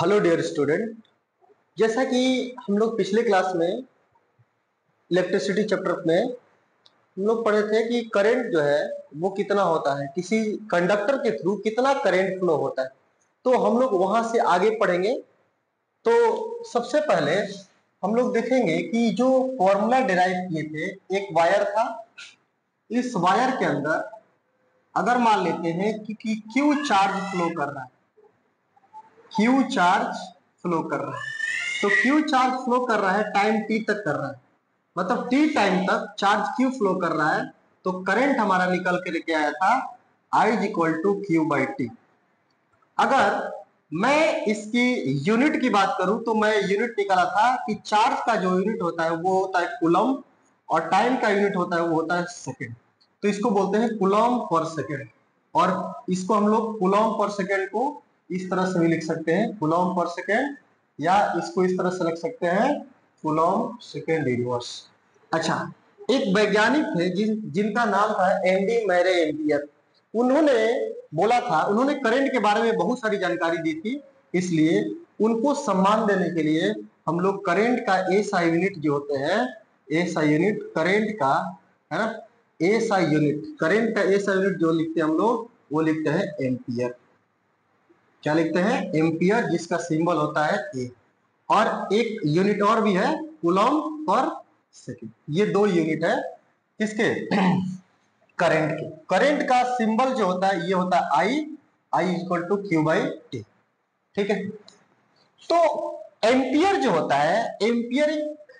Hello dear student. जैसा कि हम लोग पिछले क्लास में इलेक्ट्रिसिटी चैप्टर में हम लोग पढ़े थे कि करंट जो है वो कितना होता है, किसी कंडक्टर के थ्रू कितना करंट फ्लो होता है। तो हम लोग वहां से आगे पढ़ेंगे। तो सबसे पहले हम लोग देखेंगे कि जो फॉर्मूला डिराइव किए थे, एक वायर था। इस वायर के अंदर अगर मान लेते हैं कि क्यू चार्ज फ्लो कर रहा है, क्यू चार्ज फ्लो कर रहा है, तो क्यू चार्ज फ्लो कर रहा है टाइम टी तक कर रहा है, मतलब टी टाइम तक चार्ज क्यू फ्लो कर रहा है। तो करंट हमारा निकल के लेके आया था I is equal to Q by T. अगर मैं इसकी यूनिट की बात करूं तो मैं यूनिट निकाला था कि चार्ज का जो यूनिट होता है वो होता है कूलम, और टाइम का यूनिट होता है वो होता है सेकेंड। तो इसको बोलते हैं कूलम पर सेकेंड, और इसको हम लोग कूलम पर सेकेंड को इस तरह से भी लिख सकते हैं, कूलम पर सेकेंड, या इसको इस तरह से लिख सकते हैं कूलम सेकेंड इनवर्स। अच्छा, एक वैज्ञानिक थे जिनका नाम था एंडी मैरे एम्पियर। उन्होंने बोला था, उन्होंने करंट के बारे में बहुत सारी जानकारी दी थी, इसलिए उनको सम्मान देने के लिए हम लोग करंट का एसआई यूनिट जो होते हैं, एसआई यूनिट करंट का, है ना, एसआई यूनिट करंट का एसआई यूनिट जो लिखते हैं हम लोग वो लिखते हैं एम्पियर। क्या लिखते हैं? एम्पियर, जिसका सिंबल होता है ए। और एक यूनिट और भी है, कूलम पर सेकेंड। ये दो यूनिट है किसके? करंट के। करंट का सिंबल जो होता है ये होता है I, I equal to Q by T. ठीक है। तो एम्पियर जो होता है, एम्पियर एक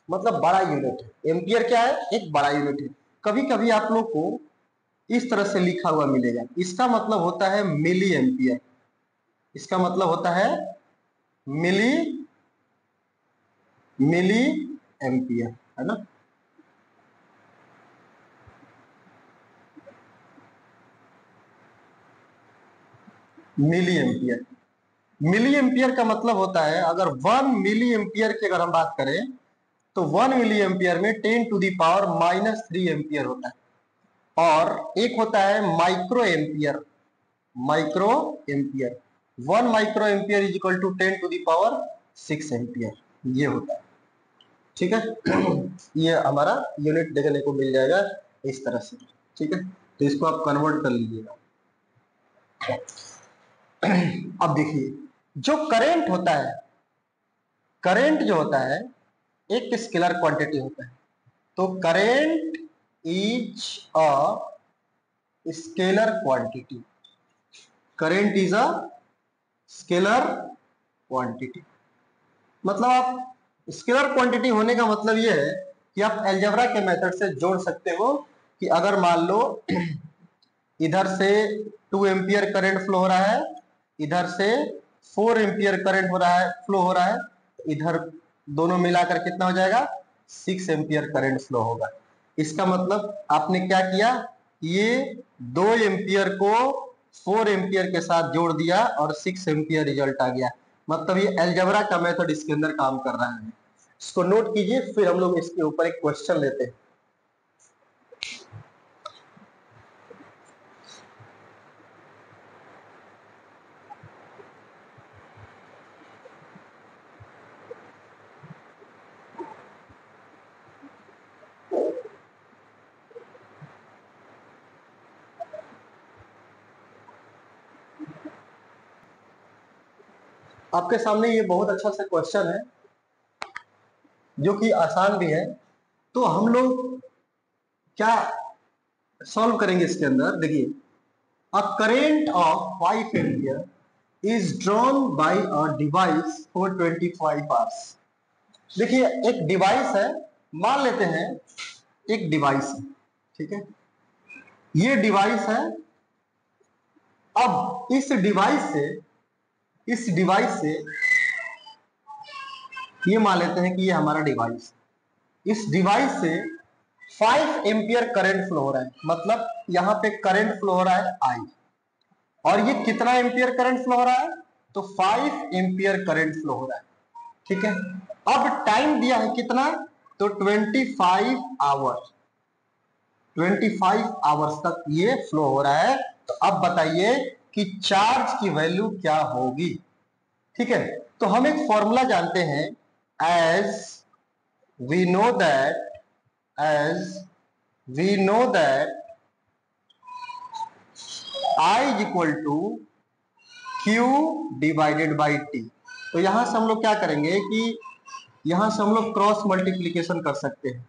मतलब बड़ा यूनिट है। एम्पियर क्या है? एक बड़ा यूनिट है। कभी कभी आप लोग को इस तरह से लिखा हुआ मिलेगा, इसका मतलब होता है मिली एम्पियर। इसका मतलब होता है मिली मिली एम्पियर, है ना। मिली एम्पियर, मिली एम्पियर का मतलब होता है, अगर 1 मिली एम्पियर की अगर हम बात करें तो 1 मिली एम्पियर में 10⁻³ एम्पियर होता है। और एक होता है micro ampere, micro ampere 1 micro ampere is equal to 10⁻6 ampere, ये होता है। ठीक है। ये हमारा यूनिट देखने को मिल जाएगा इस तरह से। ठीक है, तो इसको आप कन्वर्ट कर लीजिएगा। अब देखिए, जो करंट होता है, करंट जो होता है एक स्केलर क्वांटिटी होता है। तो current is a scalar quantity, current is a scalar quantity. मतलब आप स्केलर क्वांटिटी होने का मतलब यह है कि आप अलजेब्रा के मेथड से जोड़ सकते हो कि अगर मान लो इधर से 2 एम्पियर करंट फ्लो हो रहा है, इधर से 4 एम्पियर करंट हो रहा है, फ्लो हो रहा है, तो इधर दोनों मिलाकर कितना हो जाएगा? 6 एम्पियर करंट फ्लो होगा। इसका मतलब आपने क्या किया, ये 2 एम्पियर को 4 एम्पियर के साथ जोड़ दिया और 6 एम्पियर रिजल्ट आ गया। मतलब ये अलजेब्रा का मेथड इसके अंदर काम कर रहा है। इसको नोट कीजिए, फिर हम लोग इसके ऊपर एक क्वेश्चन लेते हैं। आपके सामने ये बहुत अच्छा सा क्वेश्चन है जो कि आसान भी है। तो हम लोग क्या सॉल्व करेंगे इसके अंदर? देखिए, a current of 5 ampere is drawn by a device for 25 hours. देखिए, एक डिवाइस है, मान लेते हैं एक डिवाइस है, ठीक है, ये डिवाइस है। अब इस डिवाइस से ये मान लेते हैं कि ये हमारा डिवाइस, इस डिवाइस से 5 एम्पियर करंट फ्लो हो रहा है, मतलब यहां पे करंट फ्लो हो रहा है आई। और ये कितना एम्पियर करंट फ्लो हो रहा है? तो 5 एम्पियर करंट फ्लो हो रहा है। ठीक है। अब टाइम दिया है कितना? तो 25 आवर्स, 25 आवर्स तक ये फ्लो हो रहा है। तो अब बताइए कि चार्ज की वैल्यू क्या होगी? ठीक है, तो हम एक फॉर्मूला जानते हैं, as we know that as we know that I is equal to Q divided by T। तो यहां से हम लोग क्या करेंगे कि यहां से हम लोग क्रॉस मल्टीप्लीकेशन कर सकते हैं।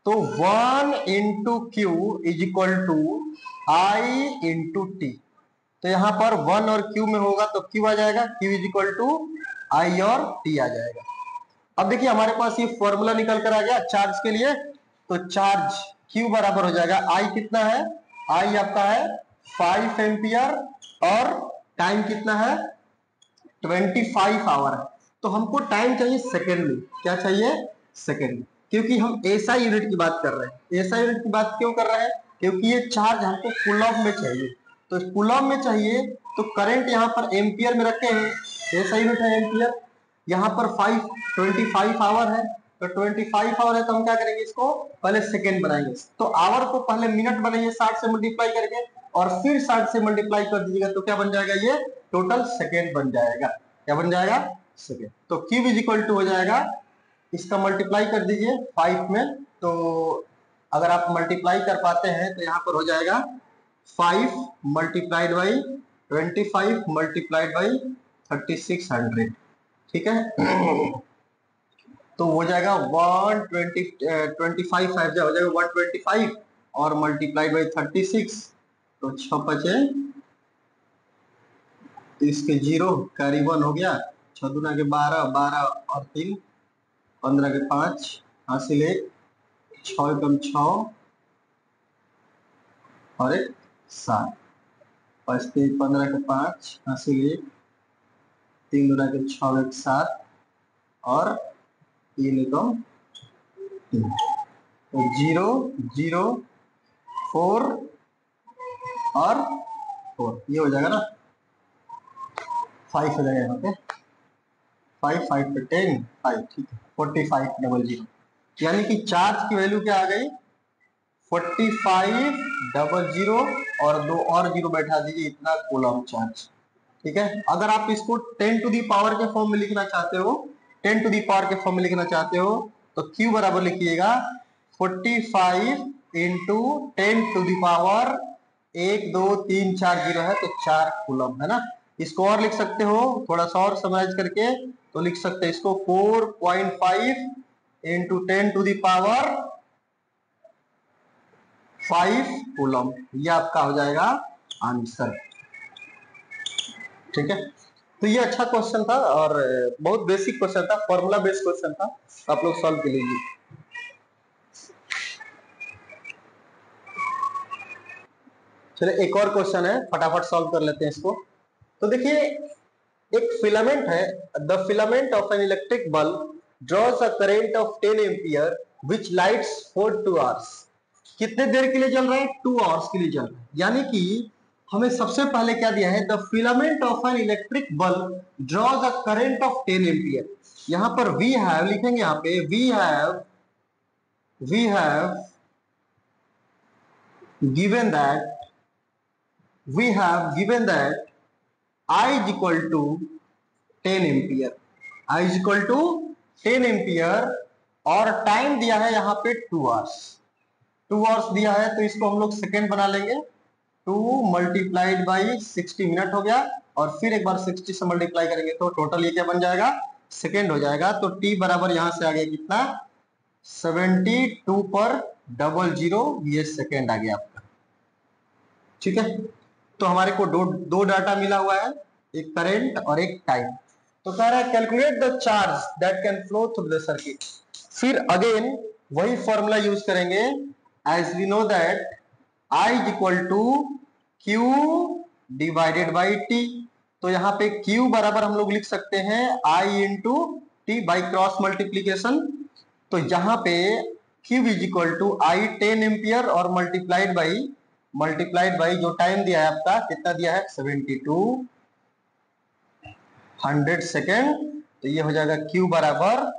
तो 1 into Q is equal to I into T. तो यहाँ पर 1 और q में होगा तो q आ जाएगा, q इज इक्वल टू आई और t आ जाएगा। अब देखिए हमारे पास ये फॉर्मूला निकल कर आ गया चार्ज के लिए। तो चार्ज q बराबर हो जाएगा, I कितना है, I आपका है 5 एम्पियर और टाइम कितना है 25 आवर है। तो हमको टाइम चाहिए सेकेंड में, क्या चाहिए सेकेंड में, क्योंकि हम ऐसा यूनिट की बात कर रहे हैं। ऐसा यूनिट की बात क्यों कर रहे हैं, क्योंकि ये चार्ज हमको कूलम में चाहिए। तो कूलम में चाहिए तो करंट यहाँ पर एम्पियर में रखे हैं, ऐसा यूनिट है एम्पियर। यहाँ पर 25 आवर है, तो 25 आवर है तो हम क्या करेंगे, इसको पहले सेकेंड बनाएंगे। तो आवर को पहले मिनट बनाइए 60 से मल्टीप्लाई करके और फिर 60 से मल्टीप्लाई कर दीजिएगा तो क्या बन जाएगा, ये टोटल सेकेंड बन जाएगा। क्या बन जाएगा, सेकेंड। तो क्यूब इज इक्वल टू हो जाएगा, इसका मल्टीप्लाई कर दीजिए 5 में। तो अगर आप मल्टीप्लाई कर पाते हैं तो यहाँ पर हो जाएगा 5 मल्टीप्लाइड बाई 25 मल्टीप्लाइड बाई 3600। ठीक है, तो हो जाएगा 125 हो जाएगा 125 और मल्टीप्लाइड बाई 36। तो 6 बचे, इसके 0 कैरी 1 हो गया, 6 दूना के 12, 12 और 3 15 के 5 हासिल 1, 6 एकम 6 और 1 7, 5 3 15 के 5 हासिल 1, 3 दूना के 6 1 7 और 3 एकम 3। तो 0 0 4 और 4, ये हो जाएगा ना 5 हो जाएगा यहाँ पे, 5 5 पे 10 5, ठीक है 4500, यानी कि चार्ज की वैल्यू क्या आ गई 4500 और 2 और 0 बैठा दीजिए, इतना कूलम चार्ज। ठीक है, अगर आप इसको 10 टू दी पावर के फॉर्म में लिखना चाहते हो, 10 टू दी पावर के फॉर्म में लिखना चाहते हो तो Q बराबर लिखिएगा 45 इंटू 10 टू दी पावर 1 2 3 4 0 है तो 4 कूलम है ना। इसको और लिख सकते हो, थोड़ा सा और समराइज करके तो लिख सकते हैं इसको 4.5 into 10 to the power 5 coulomb. ये आपका हो जाएगा आंसर। ठीक है, तो ये अच्छा क्वेश्चन था और बहुत बेसिक क्वेश्चन था, फॉर्मूला बेस्ड क्वेश्चन था, आप लोग सॉल्व कर लीजिए। चलिए एक और क्वेश्चन है, फटाफट सॉल्व कर लेते हैं इसको। तो देखिए एक फिलामेंट है, the filament of an electric bulb draws a current of 10 ampere which lights for 2 hours. कितने देर के लिए जल रहा है, 2 आवर्स के लिए जल रहा है। यानी कि हमें सबसे पहले क्या दिया है, the filament of an electric bulb draws a current of 10 ampere. यहां पर वी हैव लिखेंगे, यहाँ पे we have given that I is equal to 10 ampere, I is equal to 10 ampere और टाइम दिया है यहाँ पे 2 आवर्स। 2 आवर्स दिया है तो इसको हम लोग सेकेंड बना लेंगे, 2 मल्टीप्लाइड बाई 60 मिनट हो गया और फिर एक बार 60 से मल्टीप्लाई करेंगे तो टोटल ये क्या बन जाएगा, सेकेंड हो जाएगा। तो t बराबर यहाँ से आ गया कितना 72 पर 00, ये सेकेंड आ गया आपका। ठीक है, तो हमारे को दो डाटा मिला हुआ है, एक करंट और एक टाइम। तो कह रहा है calculate the charge that can flow through the circuit. फिर अगेन वही फॉर्मूला यूज करेंगे, as we know that I is equal to Q divided by T। तो यहाँ पे Q बराबर हम लोग लिख सकते हैं I into T by cross multiplication. तो यहाँ पे Q is equal to I 10 ampere और मल्टीप्लाइड बाई जो टाइम दिया है आपका, कितना दिया है 7200 सेकेंड। तो ये हो जाएगा Q बराबर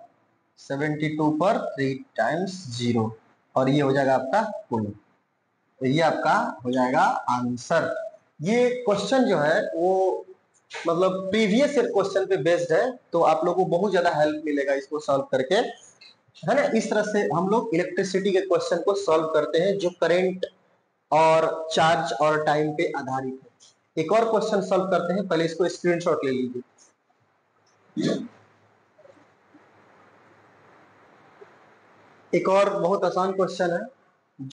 72 पर 3 टाइम्स 0 और ये हो जाएगा आपका कूलम। तो ये आपका हो जाएगा आंसर। ये क्वेश्चन जो है वो मतलब प्रीवियस ईयर क्वेश्चन पे बेस्ड है, तो आप लोगों को बहुत ज्यादा हेल्प मिलेगा इसको सॉल्व करके, है ना। इस तरह से हम लोग इलेक्ट्रिसिटी के क्वेश्चन को सॉल्व करते हैं जो करंट और चार्ज और टाइम पे आधारित है। एक और क्वेश्चन सॉल्व करते हैं, पहले इसको स्क्रीनशॉट ले लीजिए। एक और बहुत आसान क्वेश्चन है,